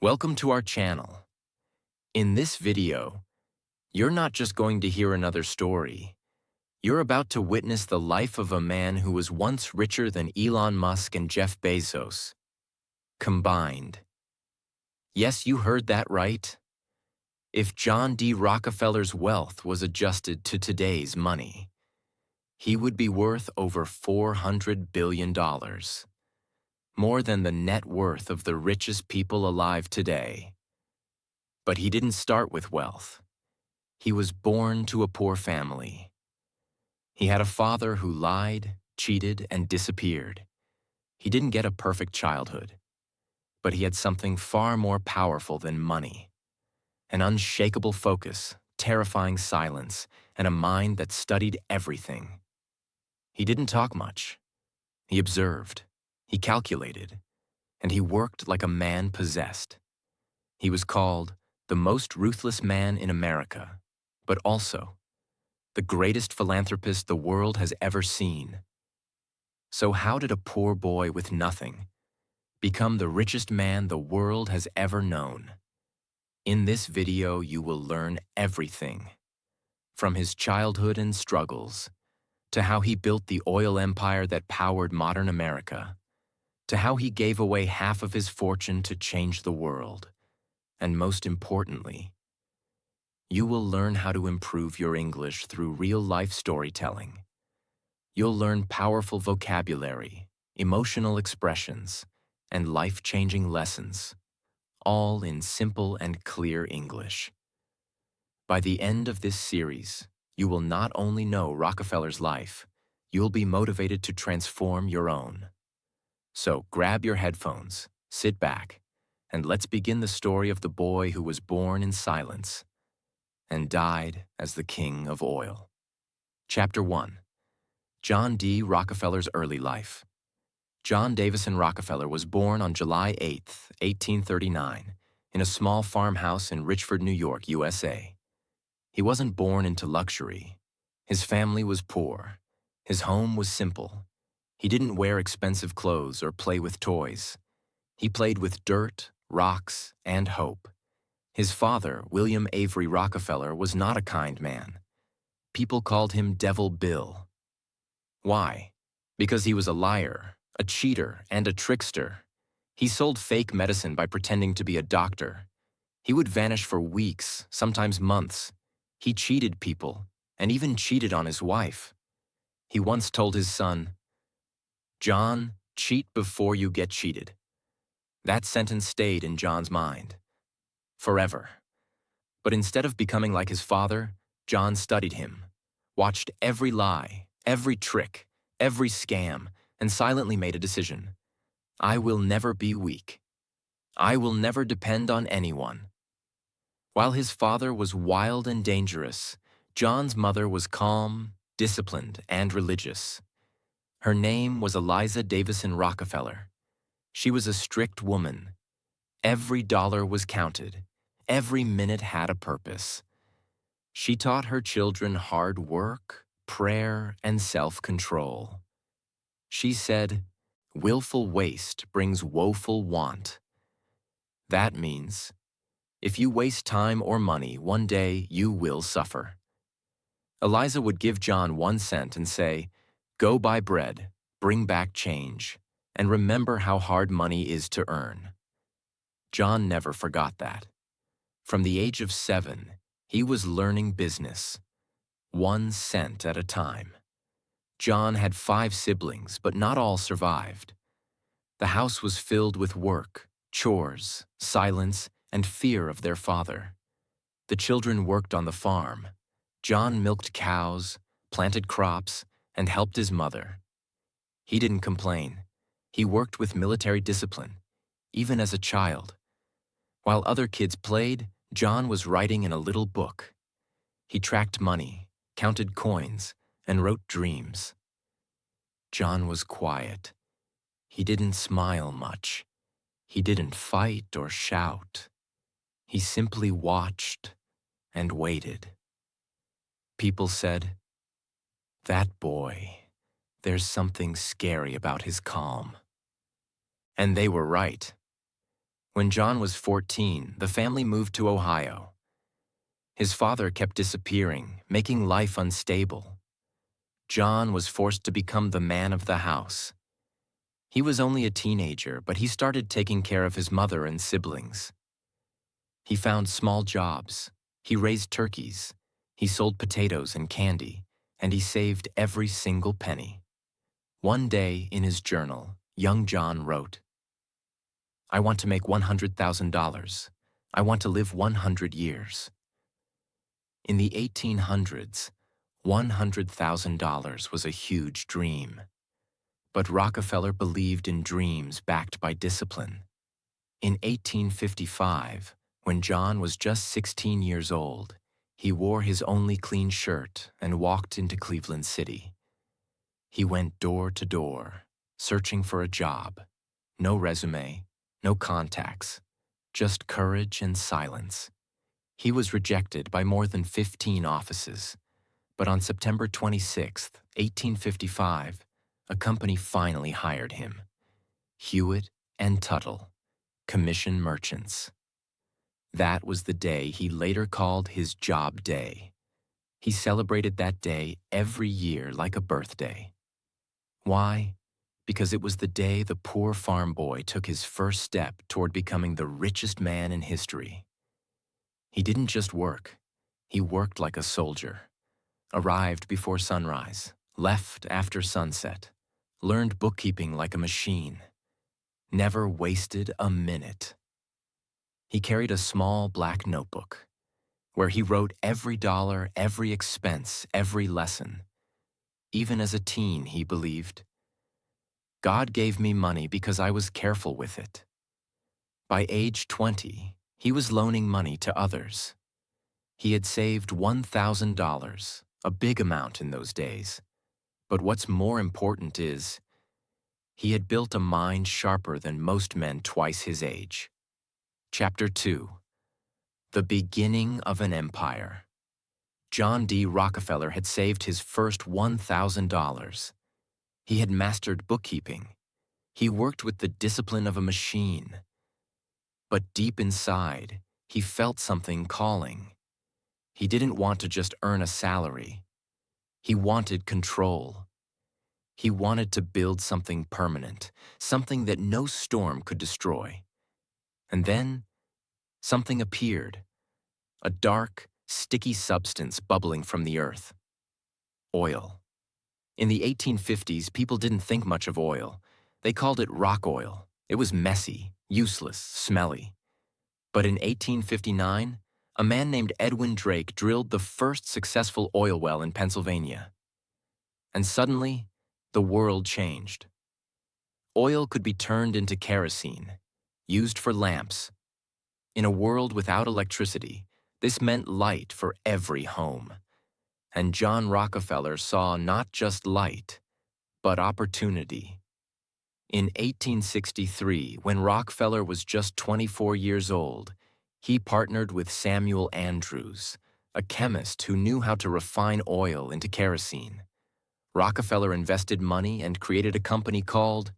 Welcome to our channel. In this video, you're not just going to hear another story. You're about to witness the life of a man who was once richer than Elon Musk and Jeff Bezos combined. Yes, you heard that right. If John D. Rockefeller's wealth was adjusted to today's money, he would be worth over $400 billion. More than the net worth of the richest people alive today. But he didn't start with wealth. He was born to a poor family. He had a father who lied, cheated, and disappeared. He didn't get a perfect childhood, but he had something far more powerful than money. An unshakable focus, terrifying silence, and a mind that studied everything. He didn't talk much. He observed. He calculated, and he worked like a man possessed. He was called the most ruthless man in America, but also the greatest philanthropist the world has ever seen. So how did a poor boy with nothing become the richest man the world has ever known? In this video, you will learn everything, from his childhood and struggles, to how he built the oil empire that powered modern America, to how he gave away half of his fortune to change the world. And most importantly, you will learn how to improve your English through real-life storytelling. You'll learn powerful vocabulary, emotional expressions, and life-changing lessons, all in simple and clear English. By the end of this series, you will not only know Rockefeller's life, you'll be motivated to transform your own. So grab your headphones, sit back, and let's begin the story of the boy who was born in silence and died as the king of oil. Chapter 1. John D. Rockefeller's early life. John Davison Rockefeller was born on July 8, 1839, in a small farmhouse in Richford, New York, USA. He wasn't born into luxury. His family was poor. His home was simple. He didn't wear expensive clothes or play with toys. He played with dirt, rocks, and hope. His father, William Avery Rockefeller, was not a kind man. People called him Devil Bill. Why? Because he was a liar, a cheater, and a trickster. He sold fake medicine by pretending to be a doctor. He would vanish for weeks, sometimes months. He cheated people, and even cheated on his wife. He once told his son, "John, cheat before you get cheated." That sentence stayed in John's mind forever. But instead of becoming like his father, John studied him, watched every lie, every trick, every scam, and silently made a decision. I will never be weak. I will never depend on anyone. While his father was wild and dangerous, John's mother was calm, disciplined, and religious. Her name was Eliza Davison Rockefeller. She was a strict woman. Every dollar was counted. Every minute had a purpose. She taught her children hard work, prayer, and self-control. She said, "Willful waste brings woeful want." That means, if you waste time or money, one day you will suffer. Eliza would give John 1 cent and say, "Go buy bread, bring back change, and remember how hard money is to earn." John never forgot that. From the age of 7, he was learning business, 1 cent at a time. John had 5 siblings, but not all survived. The house was filled with work, chores, silence, and fear of their father. The children worked on the farm. John milked cows, planted crops, and helped his mother. He didn't complain. He worked with military discipline, even as a child. While other kids played, John was writing in a little book. He tracked money, counted coins, and wrote dreams. John was quiet. He didn't smile much. He didn't fight or shout. He simply watched and waited. People said, "That boy, there's something scary about his calm." And they were right. When John was 14, the family moved to Ohio. His father kept disappearing, making life unstable. John was forced to become the man of the house. He was only a teenager, but he started taking care of his mother and siblings. He found small jobs. He raised turkeys. He sold potatoes and candy, and he saved every single penny. One day in his journal, young John wrote, "I want to make $100,000. I want to live 100 years." In the 1800s, $100,000 was a huge dream. But Rockefeller believed in dreams backed by discipline. In 1855, when John was just 16 years old, he wore his only clean shirt and walked into Cleveland City. He went door to door, searching for a job. No resume, no contacts, just courage and silence. He was rejected by more than 15 offices. But on September 26, 1855, a company finally hired him. Hewitt and Tuttle, commission merchants. That was the day he later called his job day. He celebrated that day every year like a birthday. Why? Because it was the day the poor farm boy took his first step toward becoming the richest man in history. He didn't just work. He worked like a soldier. Arrived before sunrise, left after sunset, learned bookkeeping like a machine. Never wasted a minute. He carried a small black notebook where he wrote every dollar, every expense, every lesson. Even as a teen, he believed, "God gave me money because I was careful with it." By age 20, he was loaning money to others. He had saved $1,000, a big amount in those days. But what's more important is, he had built a mind sharper than most men twice his age. Chapter 2. The Beginning of an Empire. John D. Rockefeller had saved his first $1,000. He had mastered bookkeeping. He worked with the discipline of a machine. But deep inside, he felt something calling. He didn't want to just earn a salary. He wanted control. He wanted to build something permanent, something that no storm could destroy. And then, something appeared, a dark, sticky substance bubbling from the earth. Oil. In the 1850s, people didn't think much of oil. They called it rock oil. It was messy, useless, smelly. But in 1859, a man named Edwin Drake drilled the first successful oil well in Pennsylvania. And suddenly, the world changed. Oil could be turned into kerosene, used for lamps. In a world without electricity, this meant light for every home. And John Rockefeller saw not just light, but opportunity. In 1863, when Rockefeller was just 24 years old, he partnered with Samuel Andrews, a chemist who knew how to refine oil into kerosene. Rockefeller invested money and created a company called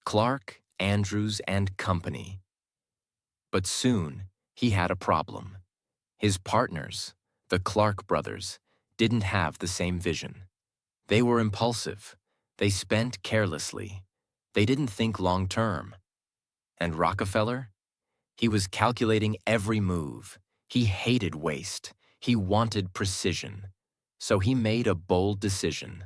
Clark, Andrews and Company. But soon, he had a problem. His partners, the Clark brothers, didn't have the same vision. They were impulsive. They spent carelessly. They didn't think long-term. And Rockefeller? He was calculating every move. He hated waste. He wanted precision. So he made a bold decision.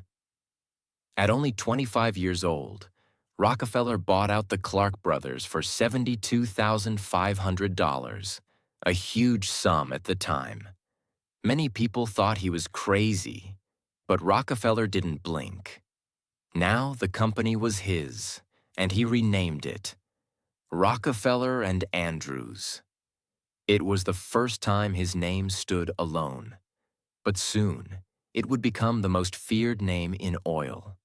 At only 25 years old, Rockefeller bought out the Clark brothers for $72,500, a huge sum at the time. Many people thought he was crazy, but Rockefeller didn't blink. Now the company was his, and he renamed it Rockefeller and Andrews. It was the first time his name stood alone, but soon it would become the most feared name in oil.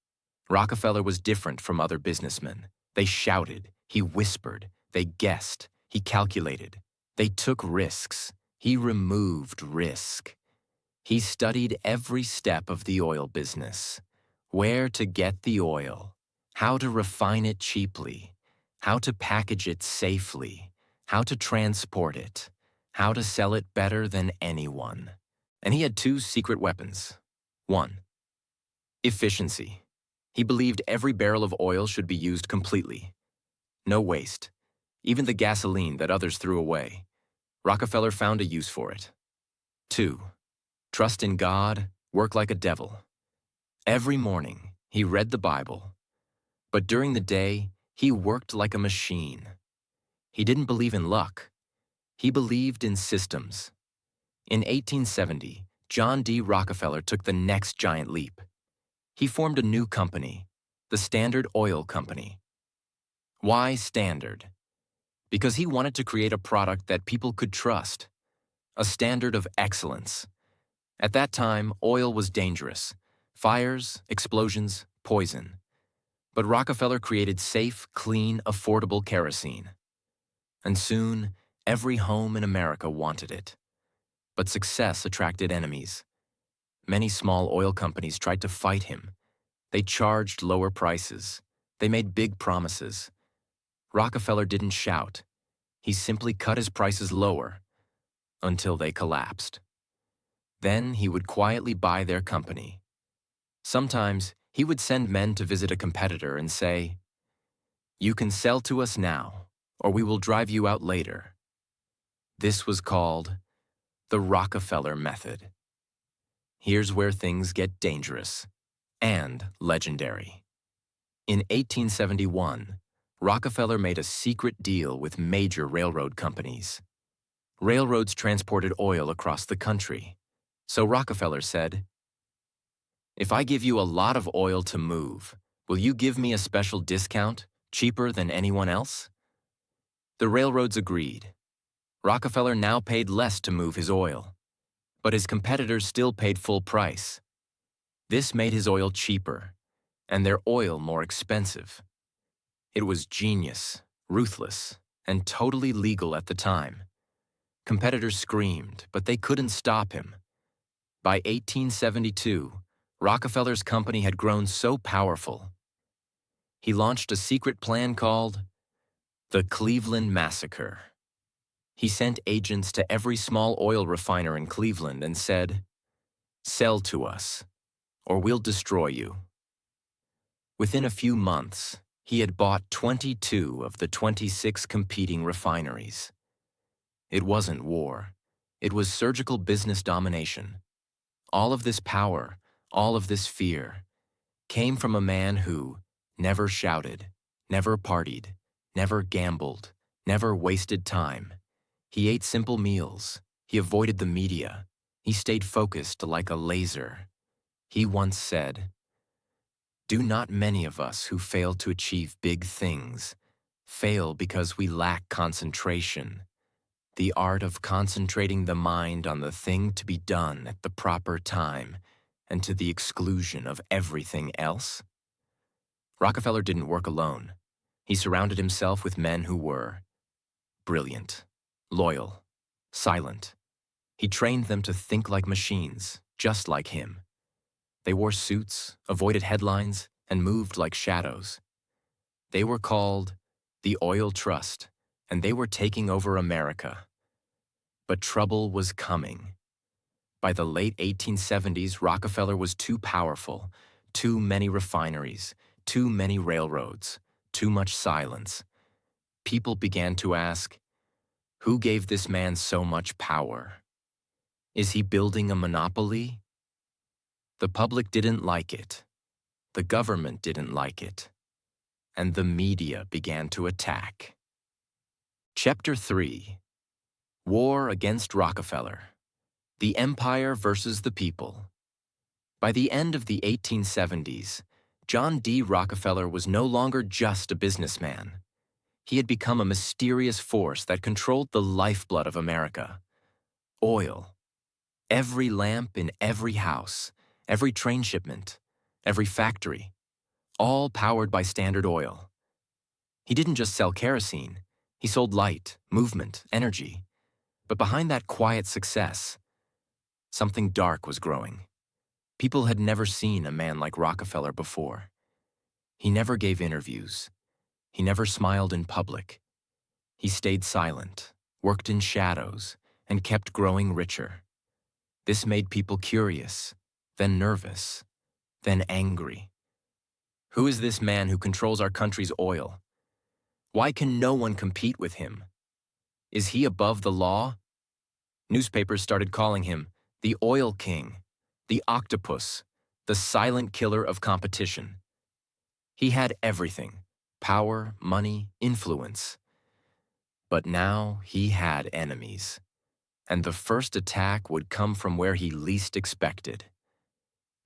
Rockefeller was different from other businessmen. They shouted, he whispered, they guessed, he calculated. They took risks. He removed risk. He studied every step of the oil business. Where to get the oil, how to refine it cheaply, how to package it safely, how to transport it, how to sell it better than anyone. And he had two secret weapons. 1. Efficiency. He believed every barrel of oil should be used completely. No waste. Even the gasoline that others threw away. Rockefeller found a use for it. 2. Trust in God, work like a devil. Every morning, he read the Bible. But during the day, he worked like a machine. He didn't believe in luck. He believed in systems. In 1870, John D. Rockefeller took the next giant leap. He formed a new company, the Standard Oil Company. Why Standard? Because he wanted to create a product that people could trust, a standard of excellence. At that time, oil was dangerous. Fires, explosions, poison. But Rockefeller created safe, clean, affordable kerosene. And soon, every home in America wanted it. But success attracted enemies. Many small oil companies tried to fight him. They charged lower prices. They made big promises. Rockefeller didn't shout. He simply cut his prices lower until they collapsed. Then he would quietly buy their company. Sometimes he would send men to visit a competitor and say, "You can sell to us now, or we will drive you out later." This was called the Rockefeller method. Here's where things get dangerous and legendary. In 1871, Rockefeller made a secret deal with major railroad companies. Railroads transported oil across the country. So Rockefeller said, "If I give you a lot of oil to move, will you give me a special discount, cheaper than anyone else?" The railroads agreed. Rockefeller now paid less to move his oil, but his competitors still paid full price. This made his oil cheaper, and their oil more expensive. It was genius, ruthless, and totally legal at the time. Competitors screamed, but they couldn't stop him. By 1872, Rockefeller's company had grown so powerful. He launched a secret plan called the Cleveland Massacre. He sent agents to every small oil refiner in Cleveland and said, "Sell to us, or we'll destroy you." Within a few months, he had bought 22 of the 26 competing refineries. It wasn't war. It was surgical business domination. All of this power, all of this fear, came from a man who never shouted, never partied, never gambled, never wasted time. He ate simple meals. He avoided the media. He stayed focused like a laser. He once said, "Do not many of us who fail to achieve big things fail because we lack concentration, the art of concentrating the mind on the thing to be done at the proper time and to the exclusion of everything else?" Rockefeller didn't work alone. He surrounded himself with men who were brilliant, loyal, silent. He trained them to think like machines, just like him. They wore suits, avoided headlines, and moved like shadows. They were called the Oil Trust, and they were taking over America. But trouble was coming. By the late 1870s, Rockefeller was too powerful, too many refineries, too many railroads, too much silence. People began to ask, who gave this man so much power? Is he building a monopoly? The public didn't like it. The government didn't like it. And the media began to attack. Chapter 3. War against Rockefeller. The Empire versus the People. By the end of the 1870s, John D. Rockefeller was no longer just a businessman. He had become a mysterious force that controlled the lifeblood of America. Oil. Every lamp in every house, every train shipment, every factory, all powered by Standard Oil. He didn't just sell kerosene, he sold light, movement, energy. But behind that quiet success, something dark was growing. People had never seen a man like Rockefeller before. He never gave interviews. He never smiled in public. He stayed silent, worked in shadows, and kept growing richer. This made people curious, then nervous, then angry. Who is this man who controls our country's oil? Why can no one compete with him? Is he above the law? Newspapers started calling him the Oil King, the Octopus, the silent killer of competition. He had everything: power, money, influence. But now he had enemies, and the first attack would come from where he least expected.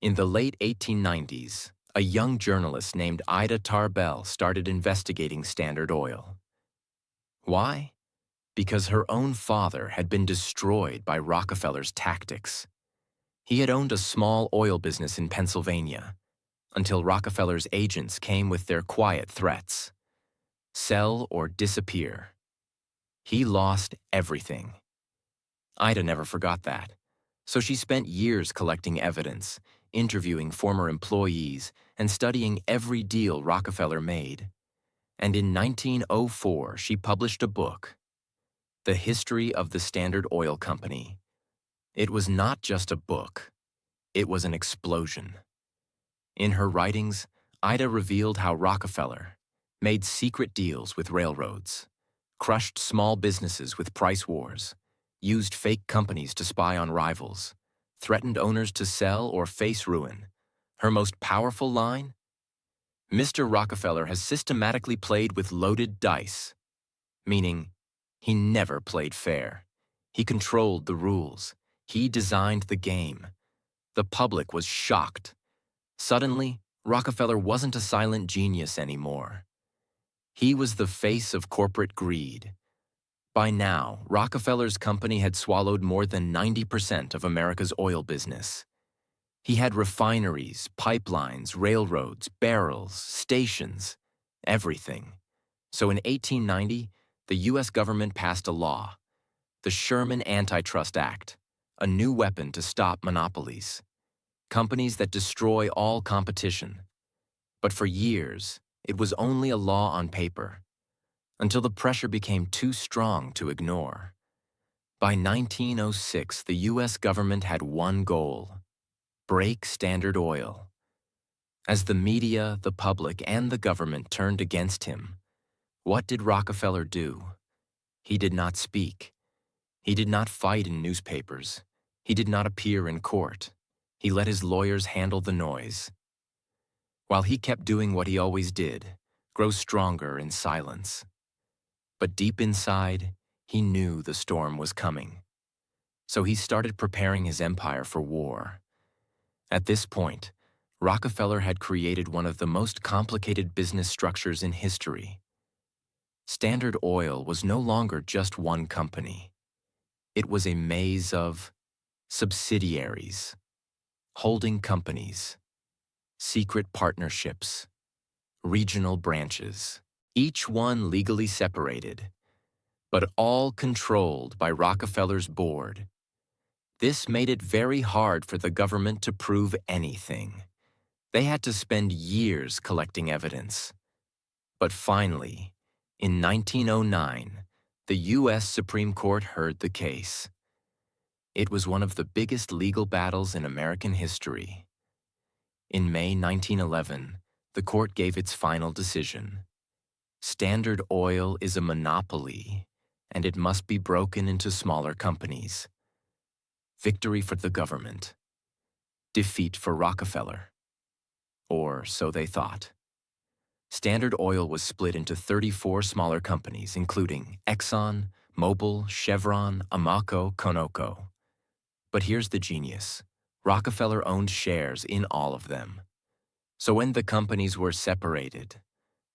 In the late 1890s, a young journalist named Ida Tarbell started investigating Standard Oil. Why? Because her own father had been destroyed by Rockefeller's tactics. He had owned a small oil business in Pennsylvania, until Rockefeller's agents came with their quiet threats: sell or disappear. He lost everything. Ida never forgot that, so she spent years collecting evidence, interviewing former employees, and studying every deal Rockefeller made. And in 1904, she published a book, The History of the Standard Oil Company. It was not just a book, it was an explosion. In her writings, Ida revealed how Rockefeller made secret deals with railroads, crushed small businesses with price wars, used fake companies to spy on rivals, threatened owners to sell or face ruin. Her most powerful line? Mr. Rockefeller has systematically played with loaded dice, meaning he never played fair. He controlled the rules. He designed the game. The public was shocked. Suddenly, Rockefeller wasn't a silent genius anymore. He was the face of corporate greed. By now, Rockefeller's company had swallowed more than 90% of America's oil business. He had refineries, pipelines, railroads, barrels, stations, everything. So in 1890, the U.S. government passed a law, the Sherman Antitrust Act, a new weapon to stop monopolies, companies that destroy all competition. But for years, it was only a law on paper, until the pressure became too strong to ignore. By 1906, the U.S. government had one goal: break Standard Oil. As the media, the public, and the government turned against him, what did Rockefeller do? He did not speak. He did not fight in newspapers. He did not appear in court. He let his lawyers handle the noise. While he kept doing what he always did, grow stronger in silence. But deep inside, he knew the storm was coming. So he started preparing his empire for war. At this point, Rockefeller had created one of the most complicated business structures in history. Standard Oil was no longer just one company. It was a maze of subsidiaries, holding companies, secret partnerships, regional branches, each one legally separated, but all controlled by Rockefeller's board. This made it very hard for the government to prove anything. They had to spend years collecting evidence. But finally, in 1909, the U.S. Supreme Court heard the case. It was one of the biggest legal battles in American history. In May 1911, the court gave its final decision. Standard Oil is a monopoly, and it must be broken into smaller companies. Victory for the government. Defeat for Rockefeller. Or so they thought. Standard Oil was split into 34 smaller companies, including Exxon, Mobil, Chevron, Amoco, Conoco. But here's the genius. Rockefeller owned shares in all of them. So when the companies were separated,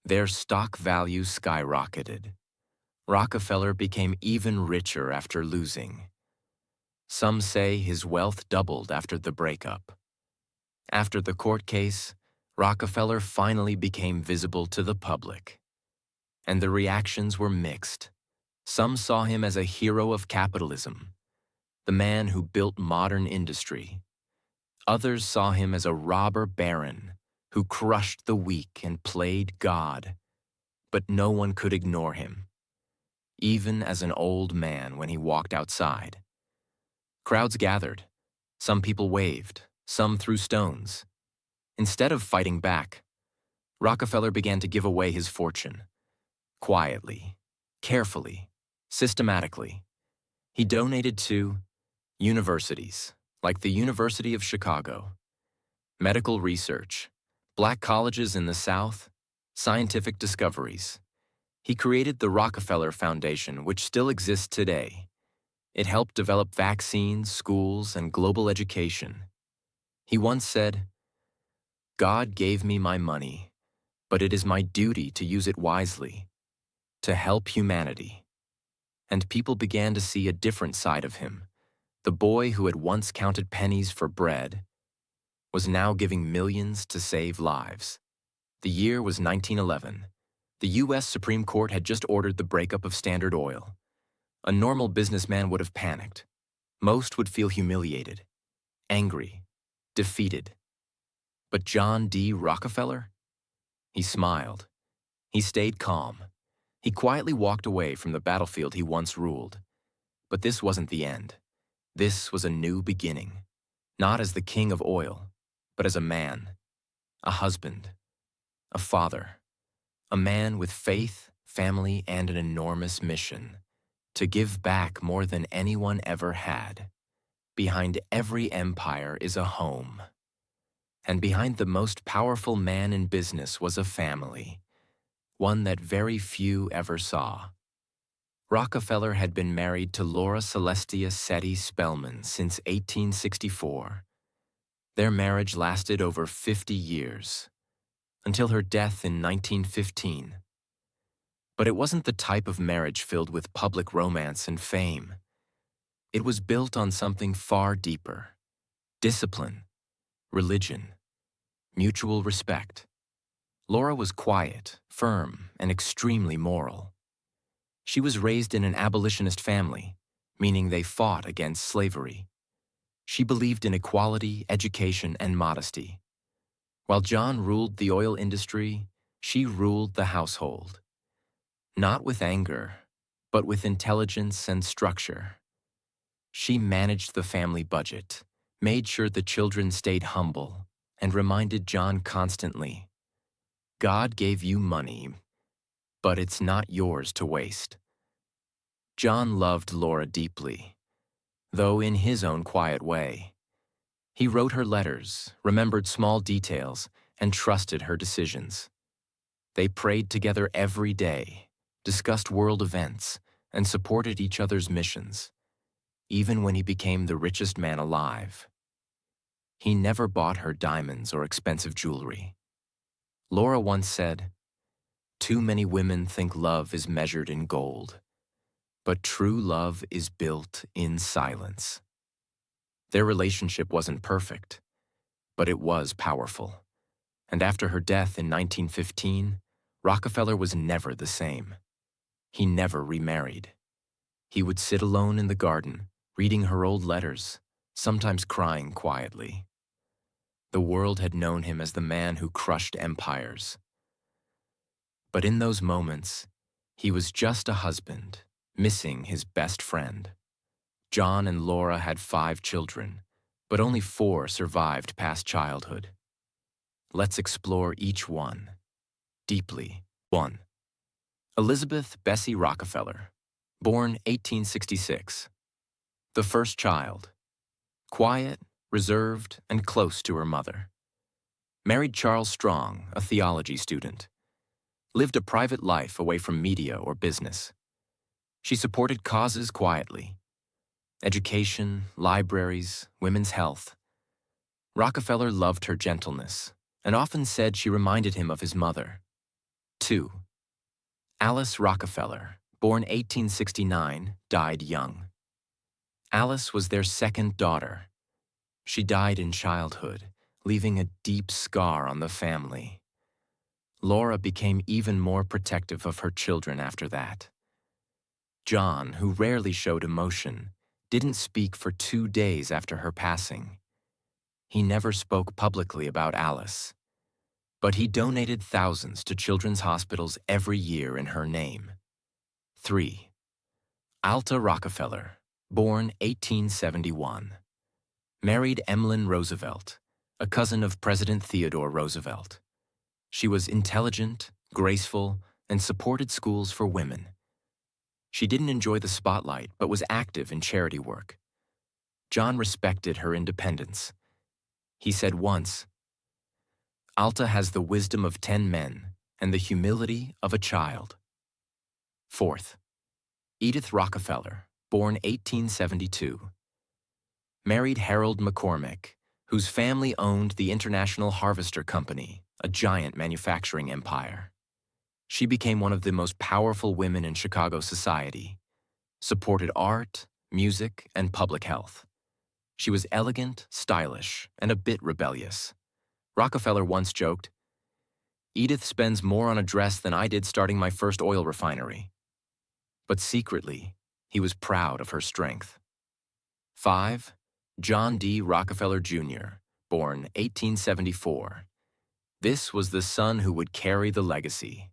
their stock value skyrocketed. Rockefeller became even richer after losing. Some say his wealth doubled after the breakup. After the court case, Rockefeller finally became visible to the public. And the reactions were mixed. Some saw him as a hero of capitalism, the man who built modern industry. Others saw him as a robber baron who crushed the weak and played God. But no one could ignore him. even as an old man when he walked outside. Crowds gathered. Some people waved, some threw stones. Instead of fighting back, Rockefeller began to give away his fortune. Quietly, carefully, systematically. He donated to universities, like the University of Chicago, medical research, black colleges in the South, scientific discoveries. He created the Rockefeller Foundation, which still exists today. It helped develop vaccines, schools, and global education. He once said, "God gave me my money, but it is my duty to use it wisely, to help humanity." And people began to see a different side of him. The boy who had once counted pennies for bread was now giving millions to save lives. The year was 1911. The U.S. Supreme Court had just ordered the breakup of Standard Oil. A normal businessman would have panicked. Most would feel humiliated, angry, defeated. But John D. Rockefeller? He smiled. He stayed calm. He quietly walked away from the battlefield he once ruled. But this wasn't the end. This was a new beginning. Not as the king of oil, but as a man, a husband, a father, a man with faith, family, and an enormous mission: to give back more than anyone ever had. Behind every empire is a home. And behind the most powerful man in business was a family, one that very few ever saw. Rockefeller had been married to Laura Celestia Seti Spellman since 1864. Their marriage lasted over 50 years, until her death in 1915. But it wasn't the type of marriage filled with public romance and fame. It was built on something far deeper: discipline, religion, mutual respect. Laura was quiet, firm, and extremely moral. She was raised in an abolitionist family, meaning they fought against slavery. She believed in equality, education, and modesty. While John ruled the oil industry, she ruled the household. Not with anger, but with intelligence and structure. She managed the family budget, made sure the children stayed humble, and reminded John constantly, "God gave you money, but it's not yours to waste." John loved Laura deeply, though in his own quiet way. He wrote her letters, remembered small details, and trusted her decisions. They prayed together every day, discussed world events, and supported each other's missions, even when he became the richest man alive. He never bought her diamonds or expensive jewelry. Laura once said, "Too many women think love is measured in gold, but true love is built in silence." Their relationship wasn't perfect, but it was powerful. And after her death in 1915, Rockefeller was never the same. He never remarried. He would sit alone in the garden, reading her old letters, sometimes crying quietly. The world had known him as the man who crushed empires. But in those moments, he was just a husband, missing his best friend. John and Laura had 5 children, but only 4 survived past childhood. Let's explore each one deeply. 1. Elizabeth Bessie Rockefeller, born 1866. The first child. Quiet, reserved, and close to her mother. Married Charles Strong, a theology student. Lived a private life away from media or business. She supported causes quietly: education, libraries, women's health. Rockefeller loved her gentleness and often said she reminded him of his mother. 2. Alice Rockefeller, born 1869, died young. Alice was their second daughter. She died in childhood, leaving a deep scar on the family. Laura became even more protective of her children after that. John, who rarely showed emotion, didn't speak for 2 days after her passing. He never spoke publicly about Alice, but he donated thousands to children's hospitals every year in her name. 3. Alta Rockefeller, born 1871. Married Emlyn Roosevelt, a cousin of President Theodore Roosevelt. She was intelligent, graceful, and supported schools for women. She didn't enjoy the spotlight, but was active in charity work. John respected her independence. He said once, "Alta has the wisdom of 10 men and the humility of a child." Fourth, Edith Rockefeller, born 1872. Married Harold McCormick, whose family owned the International Harvester Company, a giant manufacturing empire. She became one of the most powerful women in Chicago society, supported art, music, and public health. She was elegant, stylish, and a bit rebellious. Rockefeller once joked, "Edith spends more on a dress than I did starting my first oil refinery." But secretly, he was proud of her strength. 5. John D. Rockefeller Jr., born 1874. This was the son who would carry the legacy.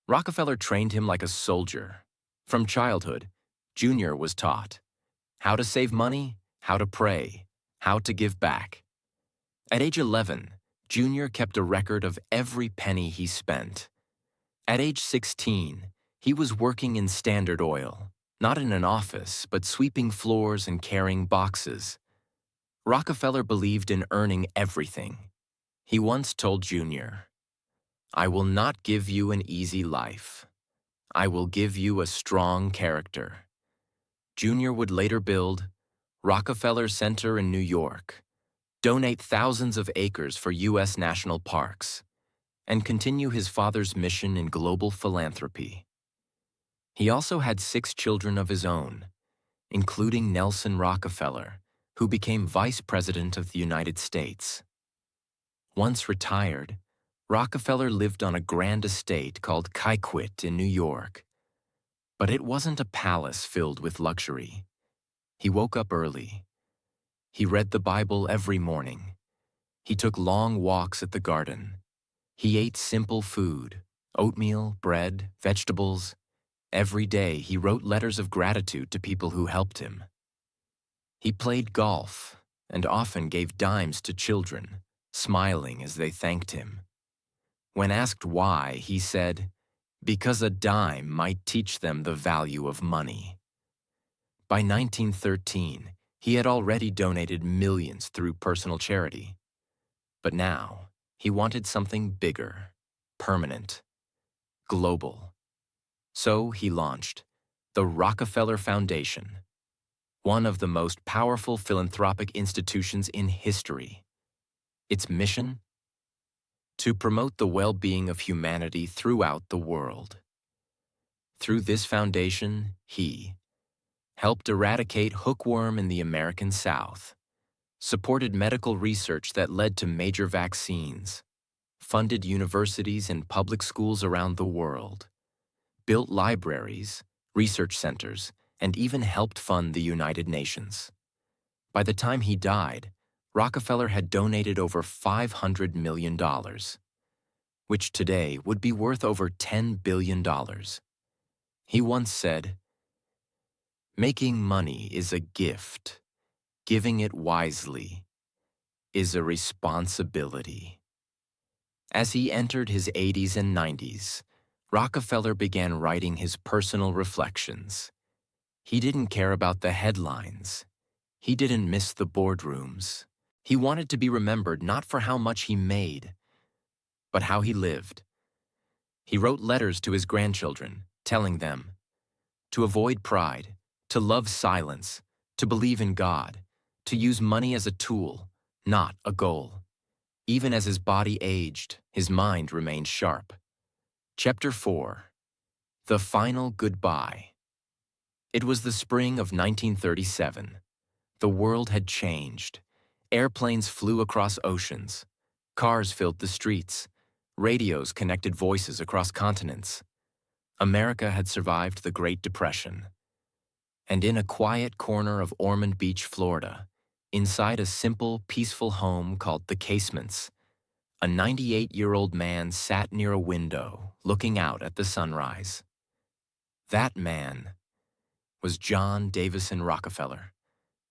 Rockefeller trained him like a soldier. From childhood, Jr. was taught how to save money, how to pray, how to give back. At age 11, Jr. kept a record of every penny he spent. At age 16, he was working in Standard Oil, not in an office, but sweeping floors and carrying boxes. Rockefeller believed in earning everything. He once told Jr., "I will not give you an easy life. I will give you a strong character." Jr. would later build Rockefeller Center in New York, donate thousands of acres for U.S. national parks, and continue his father's mission in global philanthropy. He also had 6 children of his own, including Nelson Rockefeller, who became Vice President of the United States. Once retired, Rockefeller lived on a grand estate called Kykwit in New York. But it wasn't a palace filled with luxury. He woke up early. He read the Bible every morning. He took long walks at the garden. He ate simple food, oatmeal, bread, vegetables. Every day he wrote letters of gratitude to people who helped him. He played golf and often gave dimes to children, smiling as they thanked him. When asked why, he said, "Because a dime might teach them the value of money." By 1913, he had already donated millions through personal charity. But now, he wanted something bigger, permanent, global. So he launched the Rockefeller Foundation, one of the most powerful philanthropic institutions in history. Its mission? To promote the well-being of humanity throughout the world. Through this foundation, he helped eradicate hookworm in the American South, supported medical research that led to major vaccines, funded universities and public schools around the world, built libraries, research centers, and even helped fund the United Nations. By the time he died, Rockefeller had donated over $500 million, which today would be worth over $10 billion. He once said, "Making money is a gift. Giving it wisely is a responsibility." As he entered his 80s and 90s, Rockefeller began writing his personal reflections. He didn't care about the headlines. He didn't miss the boardrooms. He wanted to be remembered not for how much he made, but how he lived. He wrote letters to his grandchildren, telling them to avoid pride, to love silence, to believe in God, to use money as a tool, not a goal. Even as his body aged, his mind remained sharp. Chapter 4. The Final Goodbye. It was the spring of 1937. The world had changed. Airplanes flew across oceans. Cars filled the streets. Radios connected voices across continents. America had survived the Great Depression. And in a quiet corner of Ormond Beach, Florida, inside a simple, peaceful home called The Casements, a 98-year-old man sat near a window, looking out at the sunrise. That man was John Davison Rockefeller,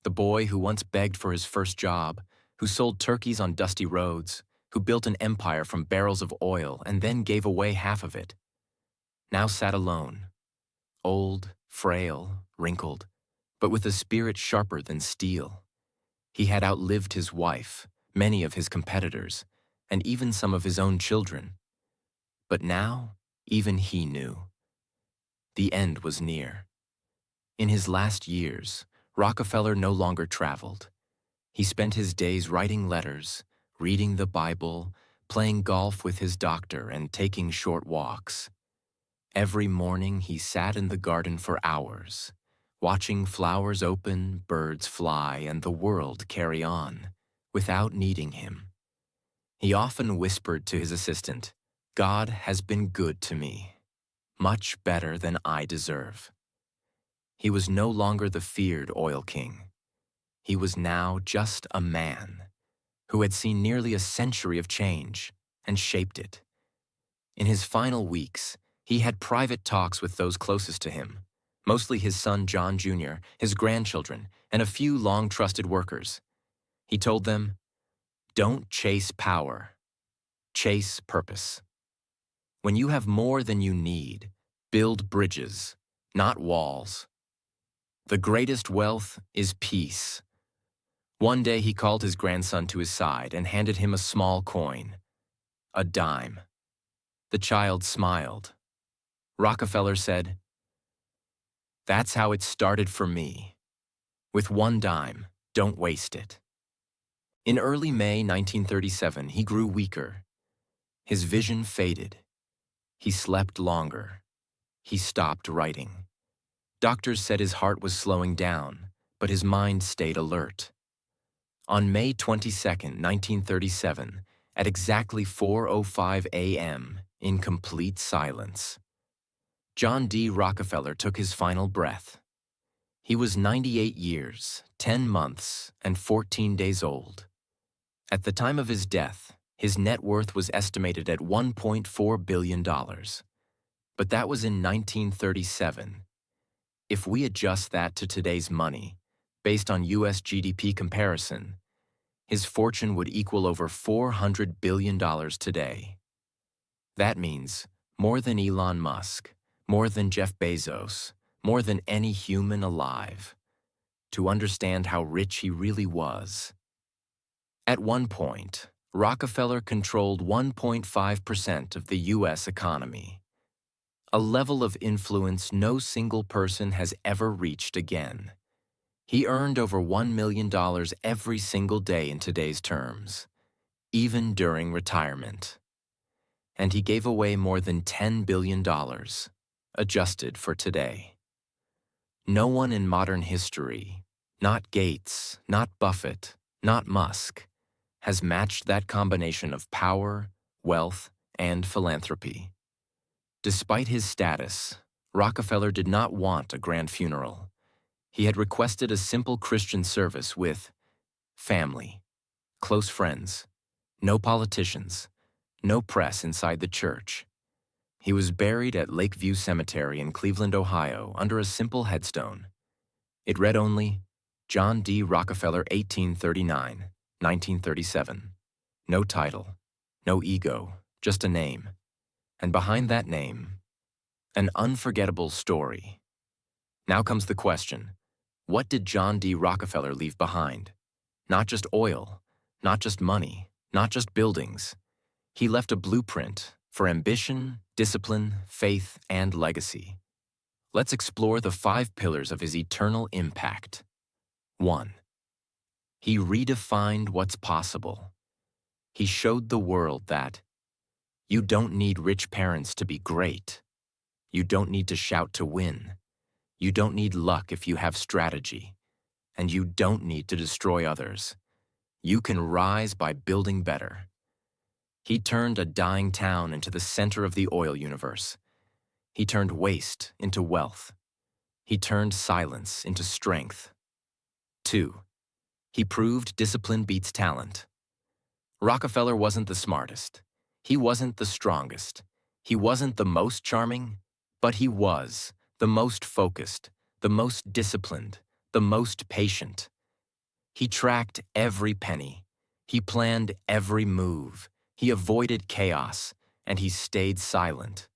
the boy who once begged for his first job, who sold turkeys on dusty roads, who built an empire from barrels of oil and then gave away half of it, now sat alone, old, frail, wrinkled, but with a spirit sharper than steel. He had outlived his wife, many of his competitors, and even some of his own children. But now, even he knew. The end was near. In his last years, Rockefeller no longer traveled. He spent his days writing letters, reading the Bible, playing golf with his doctor, and taking short walks. Every morning he sat in the garden for hours, watching flowers open, birds fly, and the world carry on, without needing him. He often whispered to his assistant, "God has been good to me, much better than I deserve." He was no longer the feared oil king. He was now just a man who had seen nearly a century of change and shaped it. In his final weeks, he had private talks with those closest to him, mostly his son John Jr., his grandchildren, and a few long-trusted workers. He told them, "Don't chase power, chase purpose. When you have more than you need, build bridges, not walls. The greatest wealth is peace." One day he called his grandson to his side and handed him a small coin, a dime. The child smiled. Rockefeller said, "That's how it started for me. With one dime, don't waste it." In early May 1937, he grew weaker. His vision faded. He slept longer. He stopped writing. Doctors said his heart was slowing down, but his mind stayed alert. On May 22, 1937, at exactly 4:05 a.m., in complete silence, John D. Rockefeller took his final breath. He was 98 years, 10 months, and 14 days old. At the time of his death, his net worth was estimated at $1.4 billion. But that was in 1937. If we adjust that to today's money, based on U.S. GDP comparison, his fortune would equal over $400 billion today. That means more than Elon Musk, more than Jeff Bezos, more than any human alive. To understand how rich he really was. At one point, Rockefeller controlled 1.5% of the U.S. economy, a level of influence no single person has ever reached again. He earned over $1 million every single day in today's terms, even during retirement. And he gave away more than $10 billion, adjusted for today. No one in modern history, not Gates, not Buffett, not Musk, has matched that combination of power, wealth, and philanthropy. Despite his status, Rockefeller did not want a grand funeral. He had requested a simple Christian service with family, close friends, no politicians, no press inside the church. He was buried at Lakeview Cemetery in Cleveland, Ohio, under a simple headstone. It read only, John D. Rockefeller, 1839-1937. No title, no ego, just a name. And behind that name, an unforgettable story. Now comes the question, what did John D. Rockefeller leave behind? Not just oil, not just money, not just buildings. He left a blueprint for ambition, discipline, faith, and legacy. Let's explore the 5 pillars of his eternal impact. 1. He redefined what's possible. He showed the world that you don't need rich parents to be great. You don't need to shout to win. You don't need luck if you have strategy. And you don't need to destroy others. You can rise by building better. He turned a dying town into the center of the oil universe. He turned waste into wealth. He turned silence into strength. 2. He proved discipline beats talent. Rockefeller wasn't the smartest. He wasn't the strongest. He wasn't the most charming, but he was the most focused, the most disciplined, the most patient. He tracked every penny. He planned every move. He avoided chaos, and he stayed silent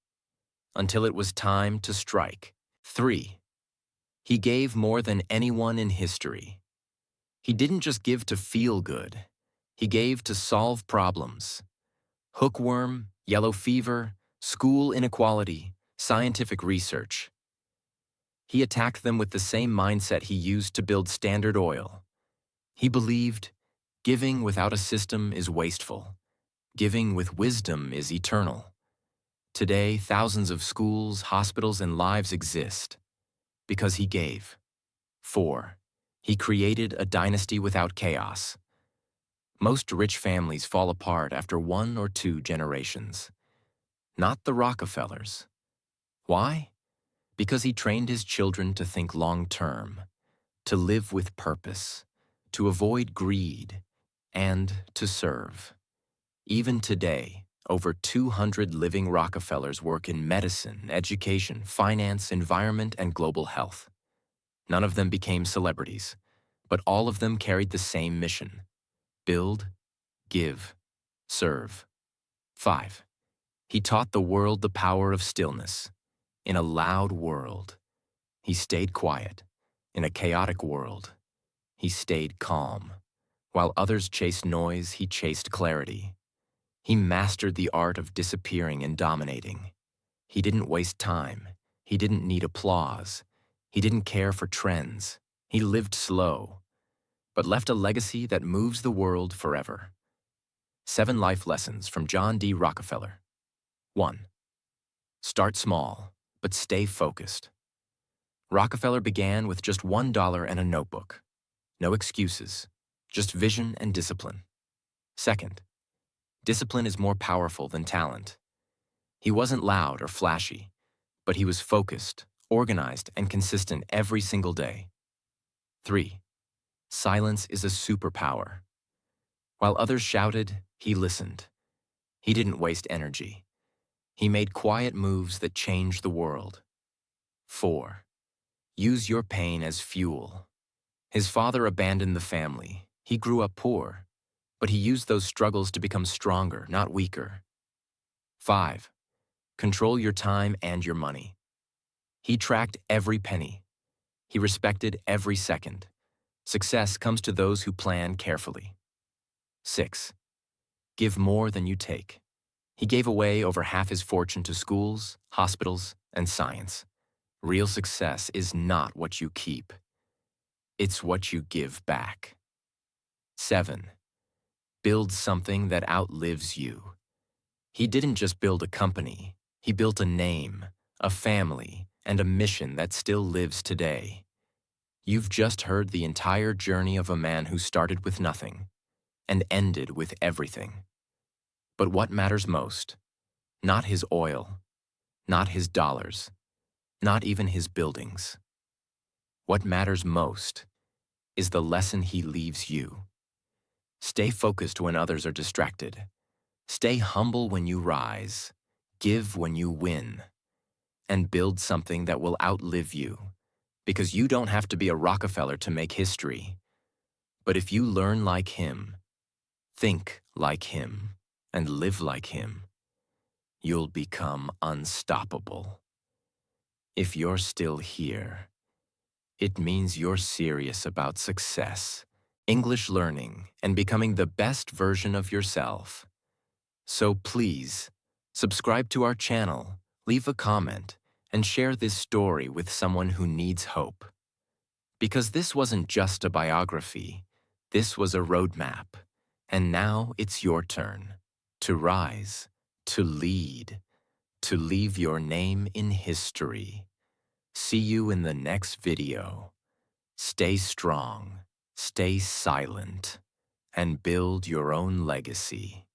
until it was time to strike. 3. He gave more than anyone in history. He didn't just give to feel good. He gave to solve problems. Hookworm, yellow fever, school inequality, scientific research. He attacked them with the same mindset he used to build Standard Oil. He believed, giving without a system is wasteful. Giving with wisdom is eternal. Today, thousands of schools, hospitals, and lives exist because he gave. 4. He created a dynasty without chaos. Most rich families fall apart after 1 or 2 generations. Not the Rockefellers. Why? Because he trained his children to think long-term, to live with purpose, to avoid greed, and to serve. Even today, over 200 living Rockefellers work in medicine, education, finance, environment, and global health. None of them became celebrities, but all of them carried the same mission: build, give, serve. 5. He taught the world the power of stillness. In a loud world, he stayed quiet. In a chaotic world, he stayed calm. While others chased noise, he chased clarity. He mastered the art of disappearing and dominating. He didn't waste time. He didn't need applause. He didn't care for trends. He lived slow, but left a legacy that moves the world forever. 7 life lessons from John D. Rockefeller. 1. Start small, but stay focused. Rockefeller began with just $1 and a notebook. No excuses, just vision and discipline. 2nd, discipline is more powerful than talent. He wasn't loud or flashy, but he was focused, organized, and consistent every single day. 3. Silence is a superpower. While others shouted, he listened. He didn't waste energy. He made quiet moves that changed the world. 4. Use your pain as fuel. His father abandoned the family. He grew up poor, but he used those struggles to become stronger, not weaker. 5. Control your time and your money. He tracked every penny. He respected every second. Success comes to those who plan carefully. 6. Give more than you take. He gave away over half his fortune to schools, hospitals, and science. Real success is not what you keep. It's what you give back. 7. Build something that outlives you. He didn't just build a company. He built a name, a family, and a mission that still lives today. You've just heard the entire journey of a man who started with nothing and ended with everything. But what matters most? Not his oil, not his dollars, not even his buildings. What matters most is the lesson he leaves you. Stay focused when others are distracted. Stay humble when you rise. Give when you win. And build something that will outlive you. Because you don't have to be a Rockefeller to make history. But if you learn like him, think like him, and live like him, you'll become unstoppable. If you're still here, it means you're serious about success, English learning, and becoming the best version of yourself. So please, subscribe to our channel, leave a comment, and share this story with someone who needs hope. Because this wasn't just a biography, this was a roadmap. And now it's your turn to rise, to lead, to leave your name in history. See you in the next video. Stay strong, stay silent, and build your own legacy.